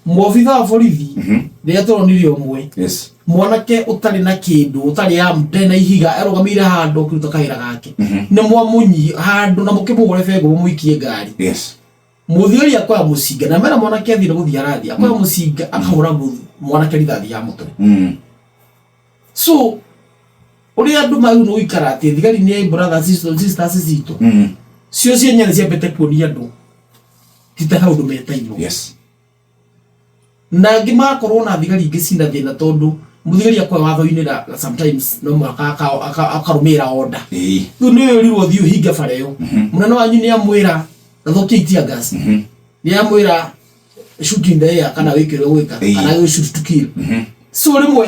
Mwobitha wa borithi rĩrĩa tũronire ũmwe mwanake ũtarĩ na kĩndũ ũtarĩ amde na ihiga arũgamire handũ kĩruta kahĩra gake nĩ mwamũnyi handũ na mũkĩmũgũre bengo mũikie ngari mũthigari akoya mũcinga na mera mwanake athire gũthia arathi akoya mũcinga akahũra mwanake rithathi ya mũtwe. So ũrĩa andũ magĩrĩirwo gũikara atĩ thigari nĩ brothers sisters citũ cio cienya ciambete kuonia andũ tita hau ndũmetainwo na ngima korwo na thigari ingĩ cina thĩna tondũ mũthigari akoya watho-inĩ na sometimes no mwaka akarũmĩra order rĩu nĩ ũrirwo thiĩ ũhinge bara ĩyo mũnene wanyu nĩ amwĩra nathokia itia gas nĩ amwĩra shooting there kana wĩkĩre gwĩka kana shoot to kill. So rĩmwe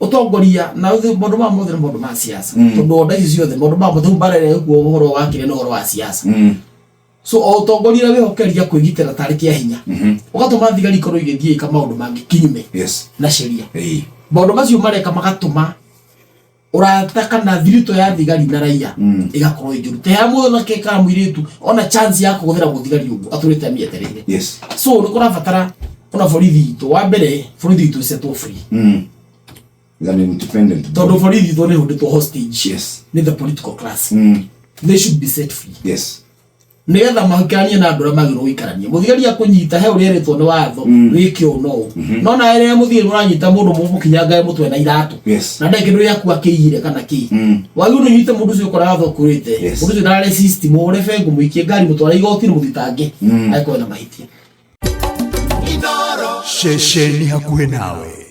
utongoria na maũndũ ma mothe maũndũ ma siasa tondũ onda ici ciothe maũndũ ma mothe mbarere kuo ũhoro wa kire na ũhoro wa siasa. So utongoria wehokeria kwĩgitĩra tarĩ kĩa hinya ũgatũma thigari ikorwo igĩthiĩ ĩka maũndũ mangĩ kinyume na sheria. Maũndũ macio mareka magatũma ũrata kana thirito ya thigari na raia ĩgakorwo ĩnjũru te ha mũthonake kana mũirĩtu ona chance ya kũhũthĩra mũthigari ũguo atũrĩte amĩetereire. So nĩ kũrabatara ona borithi itũ wa mbere borithi itũ settle free an independent tondũ borithi itũ nĩ hũndĩtwo hostage ni the political class. They should be set free nĩgetha mahikanie na andũ arĩa magĩrĩirwo gũikarania. Mũthigari akũnyita he ũrĩa erĩtwo nĩ watho wĩke ũũ no no na rĩrĩa mũthigari mũranyita mũndũ mũkinyangae mũtwe na iratũ na ndĩ kĩndũ gĩaku akĩiyire kana kĩ wagĩrĩirwo nyite mũndũ ũcio ũkora watho kũrĩte mũndũ ũcio ndararĩ system ũrĩa bengo mũikie ngari mũtwara igoti mũthitange aĩkwo na mahĩtia. Shesheni hakuhĩ nawe.